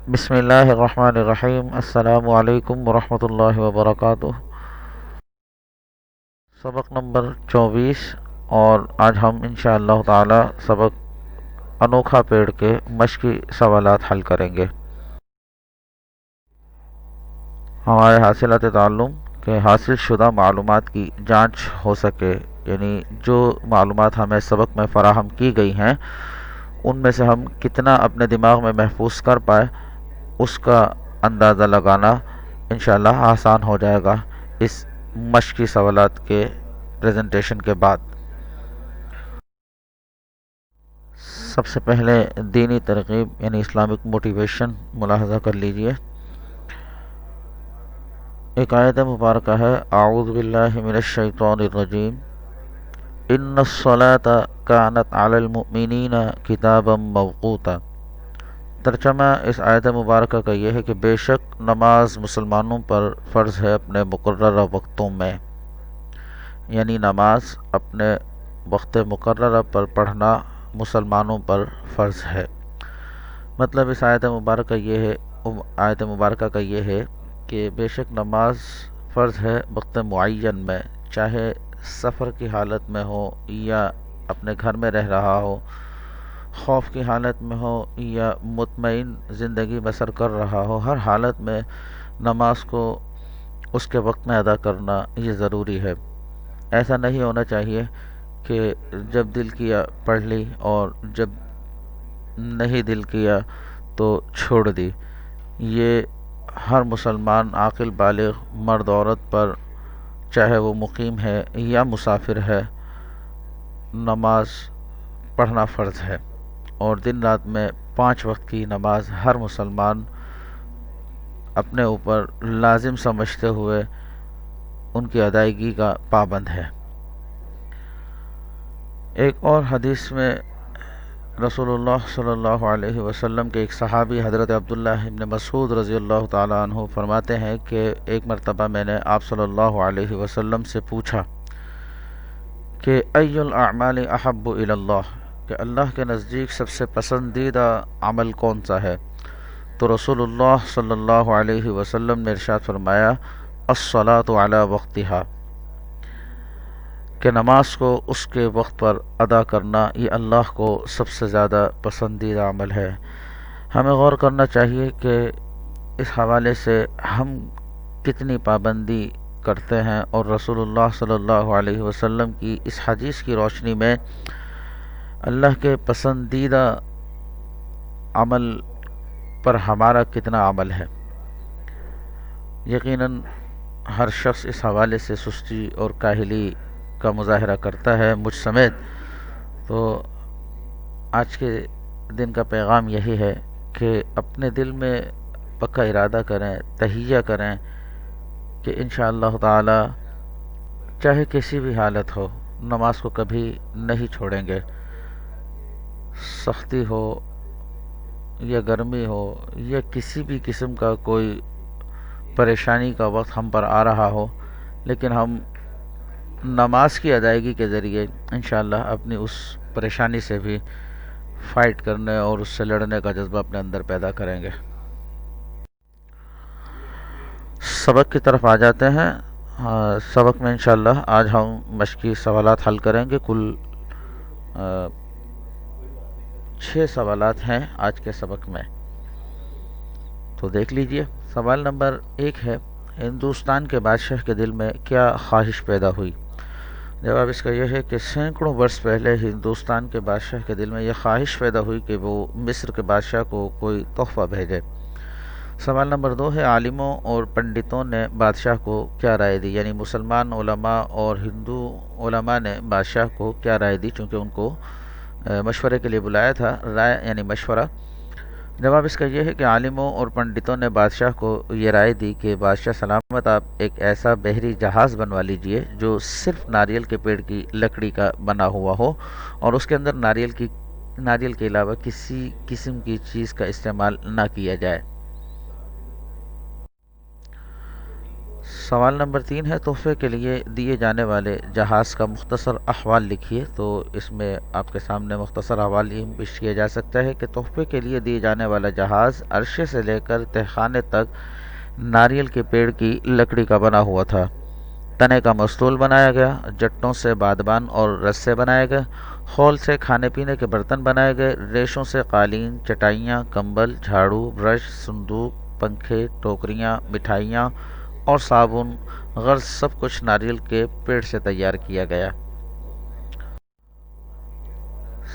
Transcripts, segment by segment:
بسم اللہ الرحمن الرحیم، السلام علیکم ورحمۃ اللہ وبرکاتہ۔ سبق نمبر 24، اور آج ہم انشاءاللہ تعالی سبق انوکھا پیڑ کے مشقی سوالات حل کریں گے۔ ہمارے حاصلات تعلم کے حاصل شدہ معلومات کی جانچ ہو سکے، یعنی جو معلومات ہمیں سبق میں فراہم کی گئی ہیں ان میں سے ہم کتنا اپنے دماغ میں محفوظ کر پائے، اس کا اندازہ لگانا انشاءاللہ آسان ہو جائے گا اس مشقی سوالات کے پریزنٹیشن کے بعد۔ سب سے پہلے دینی ترغیب یعنی اسلامک موٹیویشن ملاحظہ کر لیجئے۔ ایک آیت مبارکہ ہے، اعوذ باللہ من الشیطان الرجیم، ان الصلاة کانت علی المؤمنین کتابا موقوتا۔ ترجمہ اس آیت مبارکہ کا یہ ہے کہ بے شک نماز مسلمانوں پر فرض ہے اپنے مقررہ وقتوں میں، یعنی نماز اپنے وقت مقررہ پر پڑھنا مسلمانوں پر فرض ہے۔ مطلب اس آیت مبارکہ کا یہ ہے کہ بے شک نماز فرض ہے وقت معین میں، چاہے سفر کی حالت میں ہو یا اپنے گھر میں رہ رہا ہو، خوف کی حالت میں ہو یا مطمئن زندگی بسر کر رہا ہو، ہر حالت میں نماز کو اس کے وقت میں ادا کرنا یہ ضروری ہے۔ ایسا نہیں ہونا چاہیے کہ جب دل کیا پڑھ لی اور جب نہیں دل کیا تو چھوڑ دی۔ یہ ہر مسلمان عاقل بالغ مرد عورت پر، چاہے وہ مقیم ہے یا مسافر ہے، نماز پڑھنا فرض ہے، اور دن رات میں 5 وقت کی نماز ہر مسلمان اپنے اوپر لازم سمجھتے ہوئے ان کی ادائیگی کا پابند ہے۔ ایک اور حدیث میں رسول اللہ صلی اللہ علیہ وسلم کے ایک صحابی حضرت عبداللہ ابن مسعود رضی اللہ تعالیٰ عنہ فرماتے ہیں کہ ایک مرتبہ میں نے آپ صلی اللہ علیہ وسلم سے پوچھا کہ ای الاعمال احب الی اللہ، کہ اللہ کے نزدیک سب سے پسندیدہ عمل کون سا ہے؟ تو رسول اللہ صلی اللہ علیہ وسلم نے ارشاد فرمایا، الصلاۃ علی وقتہا، کہ نماز کو اس کے وقت پر ادا کرنا یہ اللہ کو سب سے زیادہ پسندیدہ عمل ہے۔ ہمیں غور کرنا چاہیے کہ اس حوالے سے ہم کتنی پابندی کرتے ہیں، اور رسول اللہ صلی اللہ علیہ وسلم کی اس حدیث کی روشنی میں اللہ کے پسندیدہ عمل پر ہمارا کتنا عمل ہے۔ یقیناً ہر شخص اس حوالے سے سستی اور کاہلی کا مظاہرہ کرتا ہے، مجھ سمیت۔ تو آج کے دن کا پیغام یہی ہے کہ اپنے دل میں پکا ارادہ کریں، تہیہ کریں کہ انشاءاللہ تعالی چاہے کسی بھی حالت ہو نماز کو کبھی نہیں چھوڑیں گے۔ سختی ہو یا گرمی ہو یا کسی بھی قسم کا کوئی پریشانی کا وقت ہم پر آ رہا ہو، لیکن ہم نماز کی ادائیگی کے ذریعے انشاءاللہ اپنی اس پریشانی سے بھی فائٹ کرنے اور اس سے لڑنے کا جذبہ اپنے اندر پیدا کریں گے۔ سبق کی طرف آ جاتے ہیں۔ سبق میں انشاءاللہ آج ہم مشقی سوالات حل کریں گے۔ کل 6 سوالات ہیں آج کے سبق میں، تو دیکھ لیجئے۔ سوال نمبر 1 ہے، ہندوستان کے بادشاہ کے دل میں کیا خواہش پیدا ہوئی؟ جواب اس کا یہ ہے کہ سینکڑوں برس پہلے ہندوستان کے بادشاہ کے دل میں یہ خواہش پیدا ہوئی کہ وہ مصر کے بادشاہ کو کوئی تحفہ بھیجے۔ سوال نمبر 2 ہے، عالموں اور پنڈتوں نے بادشاہ کو کیا رائے دی؟ یعنی مسلمان علماء اور ہندو علماء نے بادشاہ کو کیا رائے دی، چونکہ ان کو مشورے کے لیے بلایا تھا۔ رائے یعنی مشورہ۔ جواب اس کا یہ ہے کہ عالموں اور پنڈتوں نے بادشاہ کو یہ رائے دی کہ بادشاہ سلامت آپ ایک ایسا بحری جہاز بنوا لیجئے جو صرف ناریل کے پیڑ کی لکڑی کا بنا ہوا ہو، اور اس کے اندر ناریل کے علاوہ کسی قسم کی چیز کا استعمال نہ کیا جائے۔ سوال نمبر 3 ہے، تحفے کے لیے دیے جانے والے جہاز کا مختصر احوال لکھیے۔ تو اس میں آپ کے سامنے مختصر احوال یہ پیش کیا جا سکتا ہے کہ تحفے کے لیے دیے جانے والا جہاز عرشے سے لے کر تہخانے تک ناریل کے پیڑ کی لکڑی کا بنا ہوا تھا۔ تنے کا مستول بنایا گیا، جٹوں سے بادبان اور رسے بنائے گئے، خول سے کھانے پینے کے برتن بنائے گئے، ریشوں سے قالین، چٹائیاں، کمبل، جھاڑو، برش، صندوق، پنکھے، ٹوکریاں، مٹھائیاں اور صابن غرض سب کچھ ناریل کے پیڑ سے تیار کیا گیا۔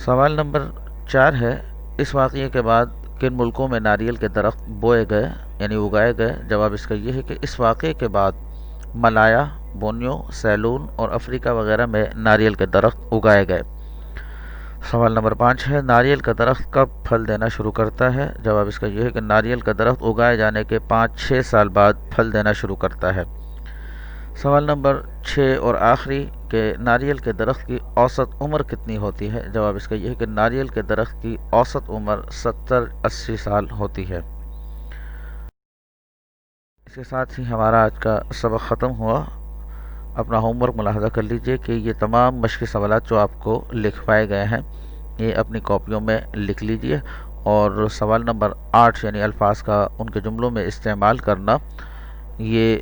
سوال نمبر 4 ہے، اس واقعے کے بعد کن ملکوں میں ناریل کے درخت بوئے گئے یعنی اگائے گئے؟ جواب اس کا یہ ہے کہ اس واقعے کے بعد ملایا، بونیو، سیلون اور افریقہ وغیرہ میں ناریل کے درخت اگائے گئے۔ سوال نمبر 5 ہے، ناریل کا درخت کب پھل دینا شروع کرتا ہے؟ جواب اس کا یہ ہے کہ ناریل کا درخت اگائے جانے کے 5-6 سال بعد پھل دینا شروع کرتا ہے۔ سوال نمبر 6 اور آخری کہ ناریل کے درخت کی اوسط عمر کتنی ہوتی ہے؟ جواب اس کا یہ ہے کہ ناریل کے درخت کی اوسط عمر 70-80 سال ہوتی ہے۔ اس کے ساتھ ہی ہمارا آج کا سبق ختم ہوا۔ اپنا ہوم ورک ملاحظہ کر لیجئے کہ یہ تمام مشقی سوالات جو آپ کو لکھوائے گئے ہیں یہ اپنی کاپیوں میں لکھ لیجئے، اور سوال نمبر 8 یعنی الفاظ کا ان کے جملوں میں استعمال کرنا یہ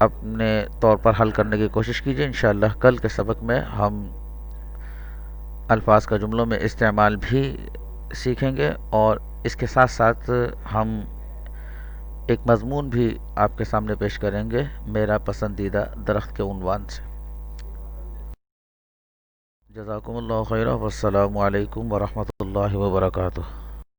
اپنے طور پر حل کرنے کی کوشش کیجئے۔ انشاءاللہ کل کے سبق میں ہم الفاظ کا جملوں میں استعمال بھی سیکھیں گے، اور اس کے ساتھ ساتھ ہم ایک مضمون بھی آپ کے سامنے پیش کریں گے میرا پسندیدہ درخت کے عنوان سے۔ جزاکم اللہ خیرہ، والسلام علیکم ورحمۃ اللہ وبرکاتہ۔